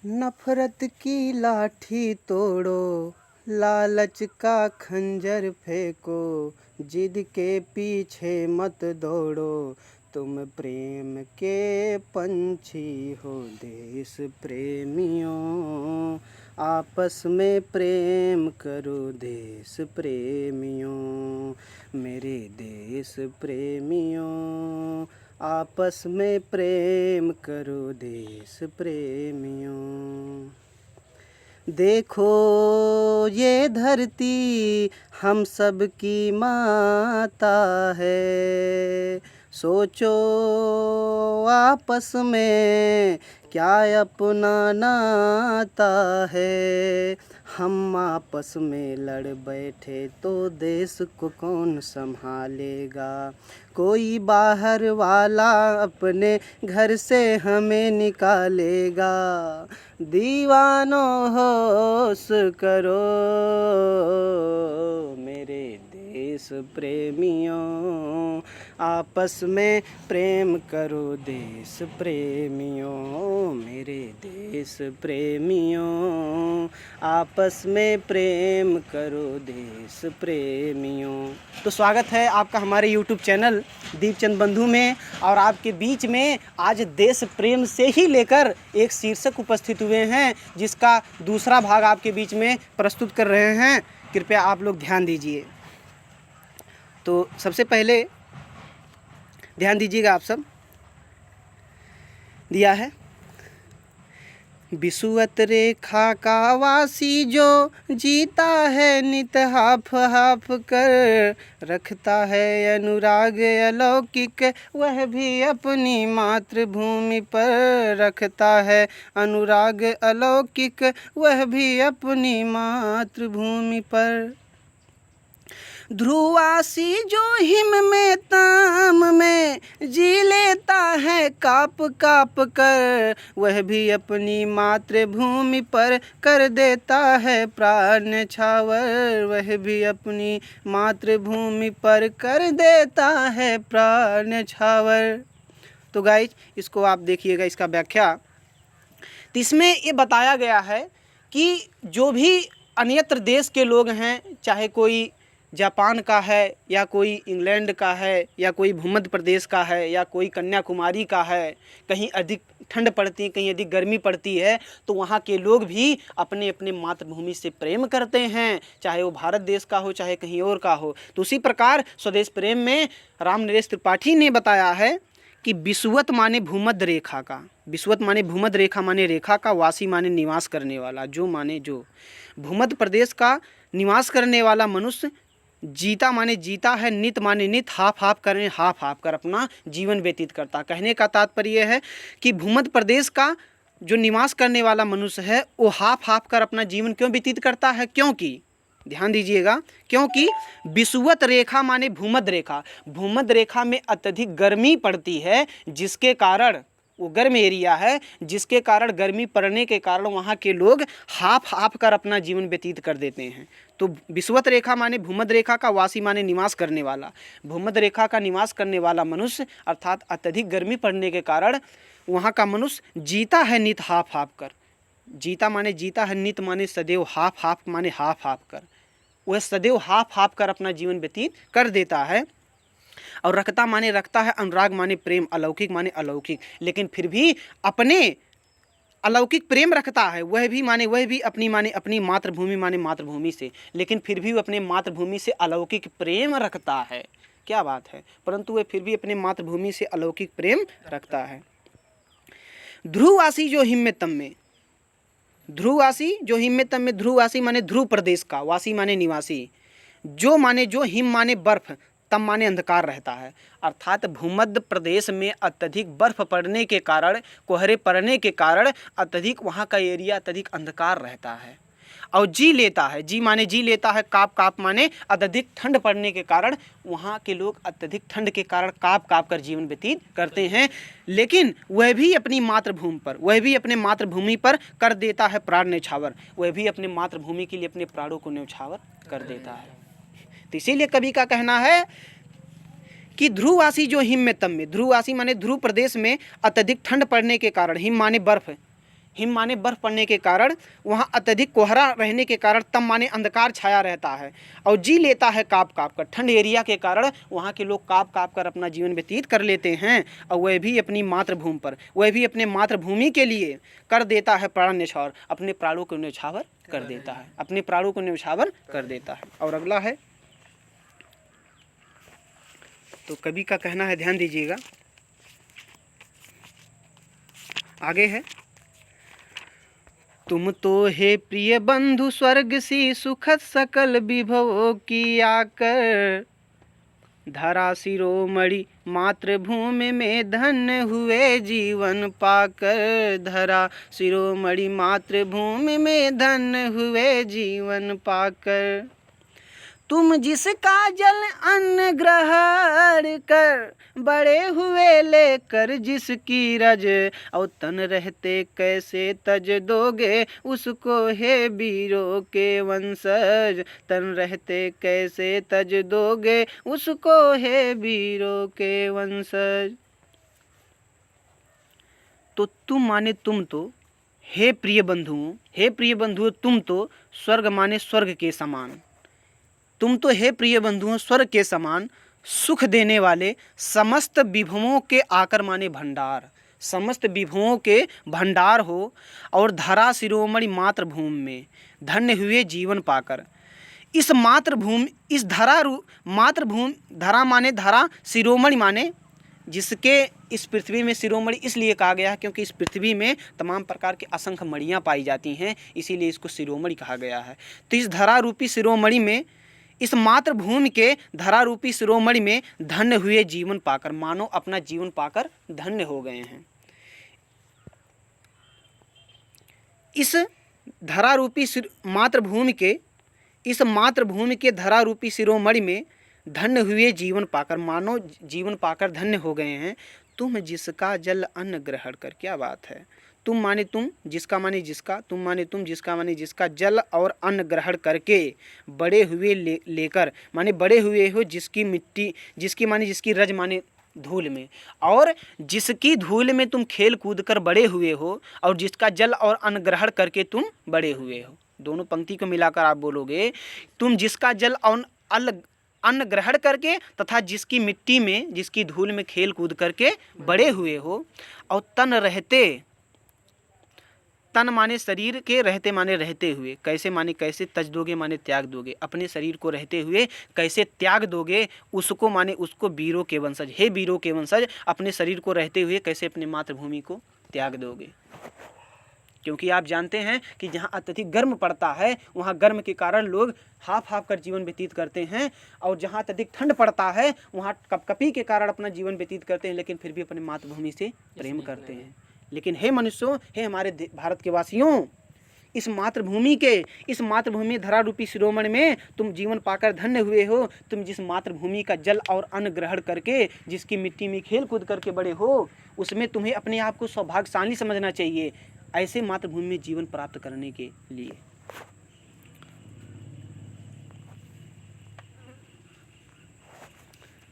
नफरत की लाठी तोड़ो, लालच का खंजर फेंको, जिद के पीछे मत दौड़ो, तुम प्रेम के पंछी हो देश प्रेमियों। आपस में प्रेम करो देश प्रेमियों, मेरे देश प्रेमियों। आपस में प्रेम करो देश प्रेमियों। देखो ये धरती हम सब की माता है, सोचो आपस में क्या अपना नाता है। हम आपस में लड़ बैठे तो देश को कौन संभालेगा। कोई बाहर वाला अपने घर से हमें निकालेगा। दीवानों होश करो मेरे देश प्रेमियों। आपस में प्रेम करो देश प्रेमियों, मेरे देश प्रेमियों। आपस में प्रेम करो देश प्रेमियों। तो स्वागत है आपका हमारे YouTube चैनल दीपचंद बंधु में। और आपके बीच में आज देश प्रेम से ही लेकर एक शीर्षक उपस्थित हुए हैं, जिसका दूसरा भाग आपके बीच में प्रस्तुत कर रहे हैं। कृपया आप लोग ध्यान दीजिए। तो सबसे पहले ध्यान दीजिएगा, आप सब दिया है। विषुवत रेखा का वासी जो जीता है नित हाफ हाफ कर, रखता है अनुराग अलौकिक वह भी अपनी मातृभूमि पर। रखता है अनुराग अलौकिक वह भी अपनी मातृभूमि पर। ध्रुवासी जो हिम में ताम में जी लेता है काप काप कर, वह भी अपनी मातृभूमि पर कर देता है प्राण न्यौछावर। वह भी अपनी मातृभूमि पर कर देता है प्राण न्यौछावर। तो गाइस, इसको आप देखिएगा, इसका व्याख्या। तो इसमें ये बताया गया है कि जो भी अन्यत्र देश के लोग हैं, चाहे कोई जापान का है या कोई इंग्लैंड का है या कोई भूमध्य प्रदेश का है या कोई कन्याकुमारी का है, कहीं अधिक ठंड पड़ती है, कहीं अधिक गर्मी पड़ती है, तो वहाँ के लोग भी अपने अपने मातृभूमि से प्रेम करते हैं, चाहे वो भारत देश का हो चाहे कहीं और का हो। तो उसी प्रकार स्वदेश प्रेम में राम नरेश त्रिपाठी ने बताया है कि विषुवत माने भूमध्य रेखा का, विषुवत माने भूमध्य रेखा माने रेखा का, वासी माने निवास करने वाला, जो माने जो भूमध्य प्रदेश का निवास करने वाला मनुष्य। जीता माने जीता है, नित माने नित, हाफ हाफ कर अपना जीवन व्यतीत करता। कहने का तात्पर्य है कि भूमध्य प्रदेश का जो निवास करने वाला मनुष्य है वो हाफ हाफ कर अपना जीवन क्यों व्यतीत करता है, क्योंकि ध्यान दीजिएगा, क्योंकि विषुवत रेखा माने भूमध्य रेखा, भूमध्य रेखा में अत्यधिक गर्मी पड़ती है, जिसके कारण वो गर्म एरिया है, जिसके कारण गर्मी पड़ने के कारण वहाँ के लोग हाफ हाफ कर अपना जीवन व्यतीत कर देते हैं। तो विषुवत रेखा माने भूमध्य रेखा का, वासी माने निवास करने वाला। भूमध्य रेखा का निवास करने वाला मनुष्य अर्थात अत्यधिक गर्मी पड़ने के कारण वहाँ का मनुष्य जीता है नित हाफ हाफ कर। जीता माने जीता है, नित माने सदैव, हाफ हाफ माने हाफ हाफ कर। वह सदैव हाफ हाफ कर अपना जीवन व्यतीत कर देता है। और रखता माने रखता है, अनुराग माने प्रेम, अलौकिक माने अलौकिक, लेकिन फिर भी अपने अलौकिक प्रेम रखता है। वह भी अपनी माने अपनी मातृभूमि माने मातृभूमि से, लेकिन फिर भी वह अपने मातृभूमि से अलौकिक प्रेम रखता है। क्या बात है, परंतु वह फिर भी अपने मातृभूमि से अलौकिक प्रेम रखता है। ध्रुववासी जो हिम में तम में, ध्रुववासी जो हिम में तम में, ध्रुववासी माने ध्रुव प्रदेश का, वासी माने निवासी, जो माने जो, हिम माने बर्फ, तम माने अंधकार रहता है। अर्थात भूमध्य प्रदेश में अत्यधिक बर्फ पड़ने के कारण, कोहरे पड़ने के कारण अत्यधिक वहाँ का एरिया अत्यधिक अंधकार रहता है। और जी लेता है, जी माने जी लेता है, काप काप माने अत्यधिक ठंड पड़ने के कारण वहाँ के लोग अत्यधिक ठंड के कारण काप काप कर जीवन व्यतीत करते हैं। लेकिन वह भी अपनी मातृभूमि पर, वह भी अपने मातृभूमि पर कर देता है प्राण न्यौछावर। वह भी अपने मातृभूमि के लिए अपने प्राणों को न्यौछावर कर देता है। तो इसीलिए कवि का कहना है कि ध्रुववासी जो हिम में तम में, ध्रुववासी माने ध्रुव प्रदेश में अत्यधिक ठंड पड़ने के कारण, हिम माने बर्फ, हिम माने बर्फ पड़ने के कारण, वहाँ अत्यधिक कोहरा रहने के कारण तम माने अंधकार छाया रहता है। और जी लेता है काँप काँप कर, ठंड एरिया के कारण वहाँ के लोग काँप काँप कर अपना जीवन व्यतीत कर लेते हैं। और वह भी अपनी मातृभूमि पर, वह भी अपने मातृभूमि के लिए कर देता है प्राण न्यौछावर, अपने प्राणों को न्यौछावर कर देता है, अपने प्राणों को न्यौछावर कर देता है। और अगला है, तो कवि का कहना है, ध्यान दीजिएगा, आगे है, तुम तो हे प्रिय बंधु स्वर्ग सी सुखद सकल विभवों की आकर, धरा शिरोमणि मातृभूमि में धन्य हुए जीवन पाकर, धरा शिरोमणि मातृभूमि में धन्य हुए जीवन पाकर। तुम जिसका जल अन्न ग्रहण कर बड़े हुए लेकर जिसकी रज, और तन रहते कैसे तज दोगे उसको हे वीरों के वंशज, तन रहते कैसे तज दोगे उसको हे वीरों के वंशज। तो तुम माने तुम तो, हे प्रिय बंधुओं, हे प्रिय बंधुओं तुम तो, स्वर्ग माने स्वर्ग के समान, तुम तो हे प्रिय बंधुओं स्वर्ग के समान सुख देने वाले, समस्त विभवों के आकर माने भंडार, समस्त विभवों के भंडार हो, और धरा शिरोमणि मातृभूमि में धन्य हुए जीवन पाकर। इस मातृभूमि, इस मातृभूमि, धरा माने धरा, शिरोमणि माने जिसके, इस पृथ्वी में शिरोमणि इसलिए कहा गया है क्योंकि इस पृथ्वी में तमाम प्रकार की असंख्य मणियाँ पाई जाती हैं, इसीलिए इसको शिरोमणि कहा गया है। तो इस धरा रूपी शिरोमणि में, इस मातृभूमि के धरा रूपी शिरोमणि में धन्य हुए जीवन पाकर, मानो अपना जीवन पाकर धन्य हो गए हैं। इस धरा रूपी मातृभूमि के, इस मातृभूमि के धरा रूपी शिरोमणि में धन्य हुए जीवन पाकर, मानो जीवन पाकर धन्य हो गए हैं। तुम जिसका जल अन्न ग्रहण कर, क्या बात है, तुम माने तुम, जिसका माने जिसका, तुम माने तुम, जिसका माने जिसका, जल और अन्न ग्रहण करके बड़े हुए लेकर माने बड़े हुए हो, जिसकी मिट्टी, जिसकी माने जिसकी रज माने धूल में, और जिसकी धूल में तुम खेल कूद कर बड़े हुए हो, और जिसका जल और अन्न ग्रहण करके तुम बड़े हुए हो। दोनों पंक्ति को मिलाकर आप बोलोगे, तुम जिसका जल और अन्न ग्रहण करके तथा जिसकी मिट्टी में, जिसकी धूल में खेल कूद करके बड़े हुए हो, और तन रहते, तन माने शरीर के, रहते माने रहते हुए, कैसे माने कैसे, तज दोगे माने त्याग दोगे, अपने शरीर को रहते हुए कैसे त्याग दोगे, उसको माने उसको वीरों के वंशज, हे वीरों के वंशज, अपने शरीर को रहते हुए कैसे अपने मातृभूमि को त्याग दोगे। क्योंकि आप जानते हैं कि जहाँ अत्यधिक गर्म पड़ता है वहाँ गर्म के कारण लोग हाफ कर जीवन व्यतीत करते हैं, और जहाँ अत्यधिक ठंड पड़ता है वहाँ कपकपी के कारण अपना जीवन व्यतीत करते हैं, लेकिन फिर भी अपने मातृभूमि से प्रेम करते हैं। लेकिन हे मनुष्यों, हे हमारे भारत के वासियों, इस मातृभूमि धरा रूपी शिरोमणि में तुम जीवन पाकर धन्य हुए हो। तुम जिस मातृभूमि का जल और अन्न ग्रहण करके, जिसकी मिट्टी में खेल कूद करके बड़े हो, उसमें तुम्हें अपने आप को सौभाग्यशाली समझना चाहिए, ऐसे मातृभूमि में जीवन प्राप्त करने के लिए।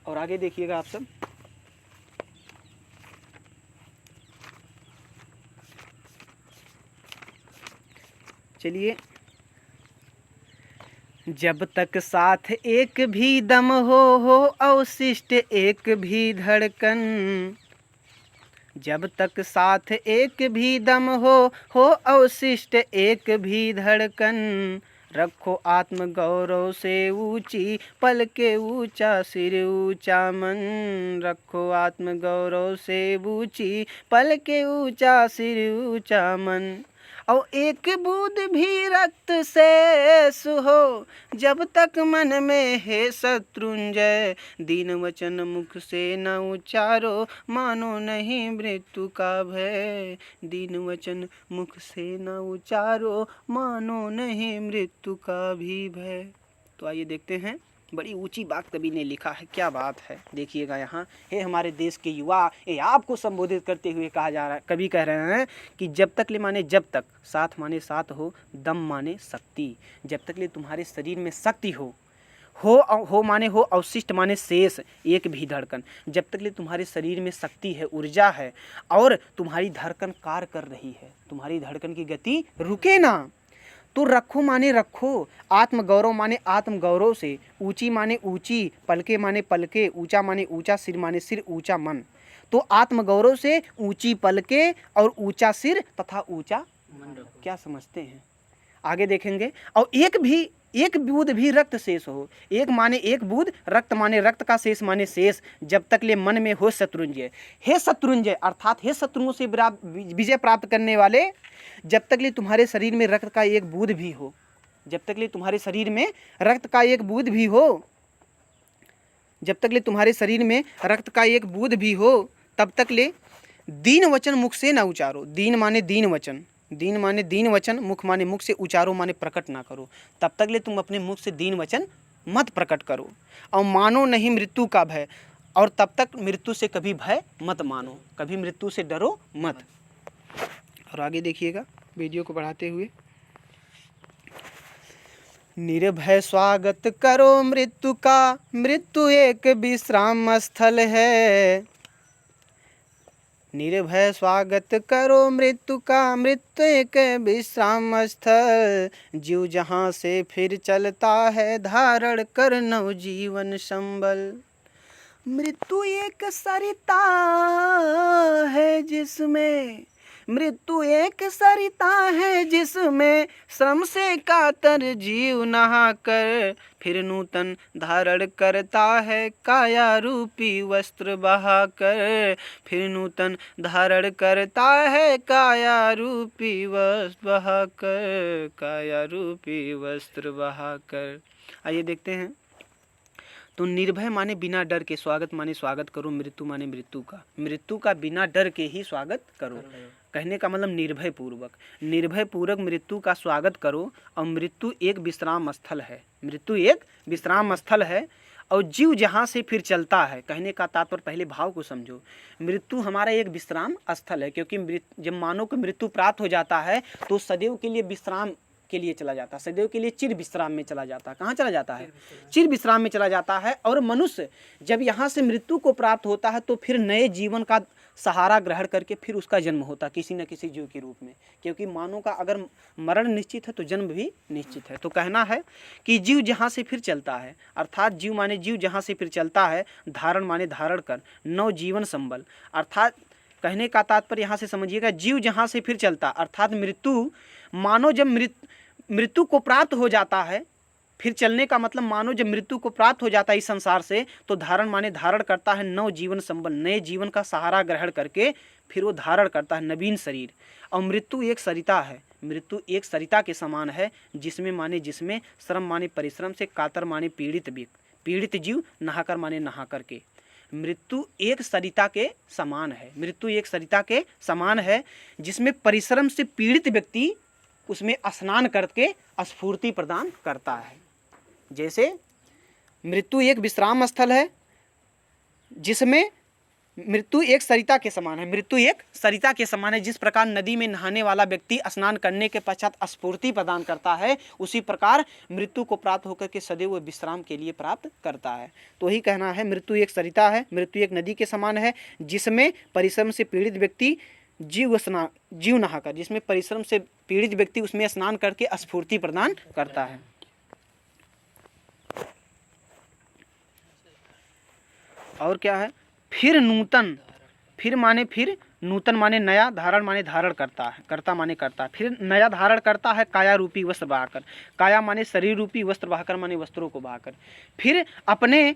और आगे देखिएगा आप सब, चलिए। जब तक साथ एक भी दम हो अवशिष्ट एक भी धड़कन, जब तक साथ एक भी दम हो अवशिष्ट एक भी धड़कन, रखो आत्म गौरव से ऊंची पल के ऊंचा सिर ऊंचा मन, रखो आत्म गौरव से ऊंची पल के ऊंचा सिर ऊंचा मन। और एक बूंद भी रक्त शेष हो जब तक मन में है शत्रुंजय, दीन वचन मुख से न उच्चारो मानो नहीं मृत्यु का भय, दीन वचन मुख से न उच्चारो मानो नहीं मृत्यु का भी भय। तो आइए देखते हैं, बड़ी ऊंची बात कवि ने लिखा है, क्या बात है। देखिएगा यहाँ, हे हमारे देश के युवा, ये आपको संबोधित करते हुए कहा जा रहा है, कवि कह रहे हैं कि जब तक ले माने जब तक, साथ माने साथ हो, दम माने शक्ति, जब तक ले तुम्हारे शरीर में शक्ति हो, हो माने हो, अवशिष्ट माने शेष, एक भी धड़कन। जब तक ले तुम्हारे शरीर में शक्ति है, ऊर्जा है और तुम्हारी धड़कन कार्य कर रही है, तुम्हारी धड़कन की गति रुके ना, तो रखो माने रखो। आत्मगौरव माने आत्मगौरव से, ऊंची माने ऊंची, पलके माने पलके, ऊंचा माने ऊंचा, सिर माने सिर, ऊंचा मन। तो आत्मगौरव से ऊंची पलके और ऊंचा सिर तथा ऊंचा मन। क्या समझते हैं? आगे देखेंगे। और एक बूंद भी रक्त शेष हो, एक माने एक बूंद, रक्त माने रक्त का, शेष माने शेष, जब तक ले मन में हो शत्रुंजय। हे शत्रुंजय अर्थात हे शत्रुओं से विजय प्राप्त करने वाले, जब तक ले तुम्हारे शरीर में रक्त का एक बूंद भी हो, जब तक ले तुम्हारे शरीर में रक्त का एक बूंद भी हो, जब तक ले तुम्हारे शरीर में रक्त का एक बूंद भी हो, तब तक ले दीन वचन मुख से न उचारो। दीन माने दीन वचन, दीन माने दीन वचन, मुख माने मुख से, उचारो माने प्रकट ना करो। तब तक ले तुम अपने मुख से दीन वचन मत प्रकट करो। और मानो नहीं मृत्यु का भय, और तब तक मृत्यु से कभी भय मत मानो, कभी मृत्यु से डरो मत। और आगे देखिएगा वीडियो को बढ़ाते हुए। निर्भय स्वागत करो मृत्यु का, मृत्यु एक विश्राम स्थल है। निर्भय स्वागत करो मृत्यु का, मृत्यु एक विश्राम स्थल। जीव जहाँ से फिर चलता है, धारण कर नव जीवन संबल। मृत्यु एक सरिता है जिसमें, मृत्यु एक सरिता है जिसमें श्रम से कातर जीव नहा कर फिर नूतन धारण करता है, काया रूपी वस्त्र बहाकर। फिर नूतन धारण करता है, काया रूपी वस्त्र बहाकर, काया रूपी वस्त्र बहाकर। आइए देखते हैं। तो निर्भय माने बिना डर के, स्वागत माने स्वागत करो, मृत्यु माने मृत्यु का, मृत्यु का बिना डर के ही स्वागत करो। कहने का मतलब निर्भय पूर्वक, निर्भय पूर्वक मृत्यु का स्वागत करो। और मृत्यु एक विश्राम स्थल है, मृत्यु एक विश्राम स्थल है। और जीव जहाँ से फिर चलता है, कहने का तात्पर्य पहले भाव को समझो। मृत्यु हमारा एक विश्राम स्थल है, क्योंकि जब मानव को मृत्यु प्राप्त हो जाता है तो सदैव के लिए विश्राम के लिए चला जाता है, सदैव के लिए चिर विश्राम में चला जाता है। कहाँ चला जाता है? चिर विश्राम में चला जाता है। और मनुष्य जब यहाँ से मृत्यु को प्राप्त होता है तो फिर नए जीवन का सहारा ग्रहण करके फिर उसका जन्म होता किसी न किसी जीव के रूप में, क्योंकि मानव का अगर मरण निश्चित है तो जन्म भी निश्चित है। तो कहना है कि जीव जहाँ से फिर चलता है, अर्थात जीव माने जीव जहाँ से फिर चलता है, धारण माने धारण कर, नव जीवन संबल। अर्थात कहने का तात्पर्य यहाँ से समझिएगा, जीव जहाँ से फिर चलता अर्थात मृत्यु, मानो जब मृत्यु को प्राप्त हो जाता है, फिर चलने का मतलब मानो जब मृत्यु को प्राप्त हो जाता है इस संसार से, तो धारण माने धारण करता है नव जीवन संबल, नए जीवन का सहारा ग्रहण करके फिर वो धारण करता है नवीन शरीर। और मृत्यु एक सरिता है, मृत्यु एक सरिता के समान है, जिसमें माने जिसमें, श्रम माने परिश्रम से, कातर माने पीड़ित पीड़ित जीव, नहाकर माने नहा करके। मृत्यु एक सरिता के समान है, मृत्यु एक सरिता के समान है, जिसमें परिश्रम से पीड़ित व्यक्ति उसमें स्नान करके स्फूर्ति प्रदान करता है। जैसे मृत्यु एक विश्राम स्थल है, जिसमें मृत्यु एक सरिता के समान है, मृत्यु एक सरिता के समान है। जिस प्रकार नदी में नहाने वाला व्यक्ति स्नान करने के पश्चात स्फूर्ति प्रदान करता है, उसी प्रकार मृत्यु को प्राप्त होकर के सदैव विश्राम के लिए प्राप्त करता है। तो ही कहना है मृत्यु एक सरिता है, मृत्यु एक नदी के समान है, जिसमें परिश्रम से पीड़ित व्यक्ति जीव नहाकर, जिसमें परिश्रम से पीड़ित व्यक्ति उसमें स्नान करके स्फूर्ति प्रदान करता है। और क्या है? फिर नूतन, फिर माने फिर, नूतन माने नया, धारण माने धारण करता है, कर्ता माने करता, फिर नया धारण करता है काया रूपी वस्त्र बहाकर, काया माने शरीर रूपी, वस्त्र बहाकर माने वस्त्रों को बहाकर, फिर अपने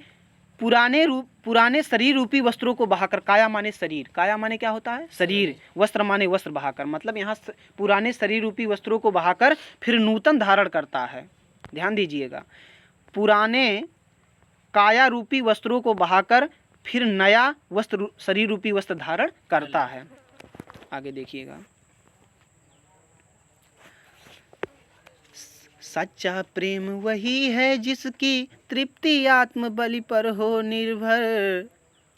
पुराने शरीर रूपी वस्त्रों को बहाकर, काया माने शरीर, काया माने क्या होता है? शरीर, वस्त्र माने वस्त्र बहाकर, मतलब यहाँ पुराने शरीर रूपी वस्त्रों को बहाकर फिर नूतन धारण करता है। ध्यान दीजिएगा, पुराने काया रूपी वस्त्रों को बहाकर फिर नया वस्त्र, शरीर रूपी वस्त्र धारण करता है। आगे देखिएगा, सच्चा प्रेम वही है जिसकी तृप्ति आत्म बलि पर हो निर्भर,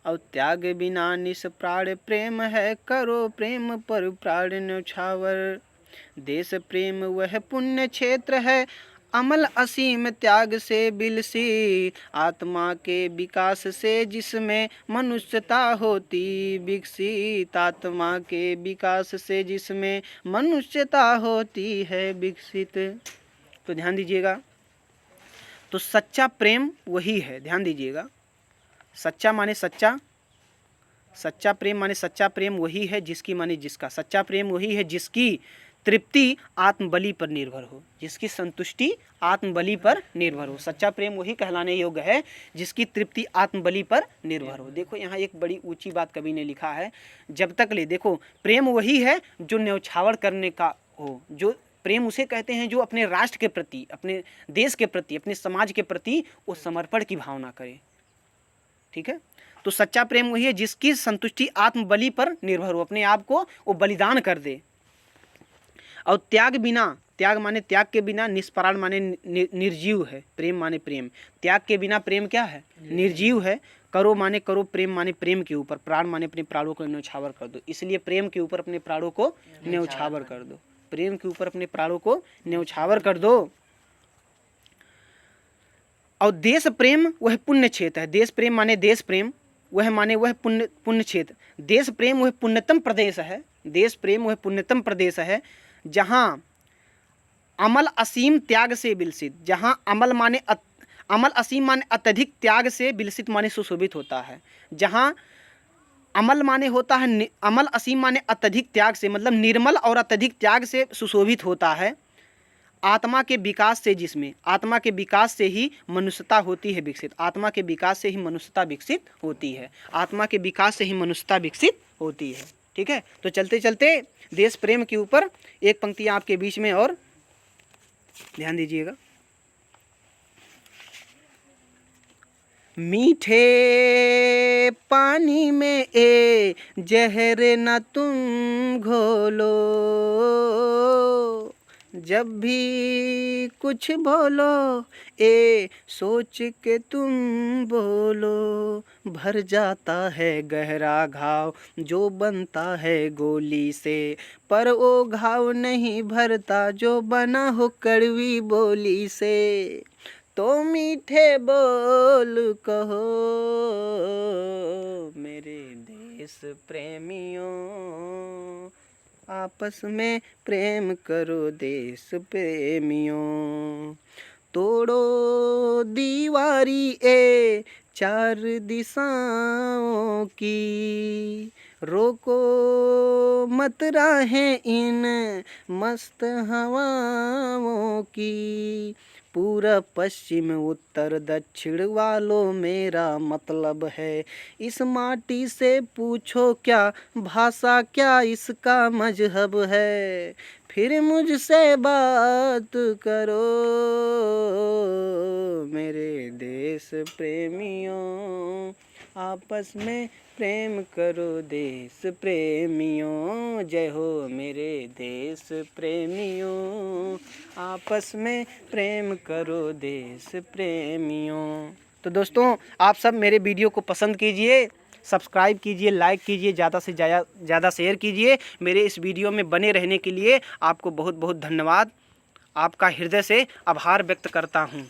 और त्याग बिना निस प्राण प्रेम है, करो प्रेम पर प्राण न्यौछावर। देश प्रेम वह पुण्य क्षेत्र है, अमल असीम त्याग से बिलसी, आत्मा के विकास से जिसमें मनुष्यता होती विकसित, आत्मा के विकास से जिसमें मनुष्यता होती है विकसित। तो ध्यान दीजिएगा, तो सच्चा प्रेम वही है, ध्यान दीजिएगा, सच्चा माने सच्चा, सच्चा प्रेम माने सच्चा प्रेम वही है जिसकी माने जिसका, सच्चा प्रेम वही है जिसकी तृप्ति आत्मबलि पर निर्भर हो, जिसकी संतुष्टि आत्मबलि पर निर्भर हो। सच्चा प्रेम वही कहलाने योग्य है जिसकी तृप्ति आत्मबलि पर निर्भर हो। देखो यहाँ एक बड़ी ऊंची बात कवि ने लिखा है, जब तक ले देखो प्रेम वही है जो न्यौछावर करने का हो, जो प्रेम उसे कहते हैं जो अपने राष्ट्र के प्रति, अपने देश के प्रति, अपने समाज के प्रति वो समर्पण की भावना करे। ठीक है, तो सच्चा प्रेम वही है जिसकी संतुष्टि आत्मबलि पर निर्भर हो, अपने आप को वो बलिदान कर दे। और त्याग बिना, त्याग माने त्याग के बिना, निष्प्राण माने निर्जीव है, प्रेम माने प्रेम, त्याग के बिना प्रेम क्या है, निर्जीव है। करो माने करो, प्रेम माने प्रेम के ऊपर, प्राण माने अपने प्राणों को न्यौछावर कर दो, इसलिए प्रेम के ऊपर अपने प्राणों को न्यौछावर कर दो, प्रेम के ऊपर अपने प्राणों को न्यौछावर कर दो। और देश प्रेम वह पुण्य क्षेत्र है, देश प्रेम माने देश प्रेम, वह माने वह पुण्य क्षेत्र, देश प्रेम वह पुण्यतम प्रदेश है, देश प्रेम वह पुण्यतम प्रदेश है जहाँ अमल असीम त्याग से विलसित, जहाँ अमल असीम माने अत्यधिक त्याग से, विलसित माने सुशोभित होता है, जहाँ अमल माने होता है, अमल असीम माने अत्यधिक त्याग से, मतलब निर्मल और अत्यधिक त्याग से सुशोभित होता है। आत्मा के विकास से, जिसमें आत्मा के विकास से ही मनुष्यता होती है विकसित, आत्मा के विकास से ही मनुष्यता विकसित होती है, आत्मा के विकास से ही मनुष्यता विकसित होती है। ठीक है, तो चलते चलते देश प्रेम के ऊपर एक पंक्ति आपके बीच में और ध्यान दीजिएगा। मीठे पानी में ए जहर न तुम घोलो, जब भी कुछ बोलो ए सोच के तुम बोलो, भर जाता है गहरा घाव जो बनता है गोली से, पर वो घाव नहीं भरता जो बना हो कड़वी बोली से। तो मीठे बोल कहो मेरे देश प्रेमियों, आपस में प्रेम करो देश प्रेमियों। तोड़ो दीवारी ए चार दिशाओं की, रोको मत राहें इन मस्त हवाओं की, पूरब पश्चिम उत्तर दक्षिण वालों मेरा मतलब है, इस माटी से पूछो क्या भाषा क्या इसका मजहब है, फिर मुझसे बात करो मेरे देश प्रेमियों, आपस में प्रेम करो देश प्रेमियों। जय हो मेरे देश प्रेमियों, आपस में प्रेम करो देश प्रेमियों। तो दोस्तों आप सब मेरे वीडियो को पसंद कीजिए, सब्सक्राइब कीजिए, लाइक कीजिए, ज़्यादा से ज़्यादा शेयर कीजिए। मेरे इस वीडियो में बने रहने के लिए आपको बहुत बहुत धन्यवाद, आपका हृदय से आभार व्यक्त करता हूँ।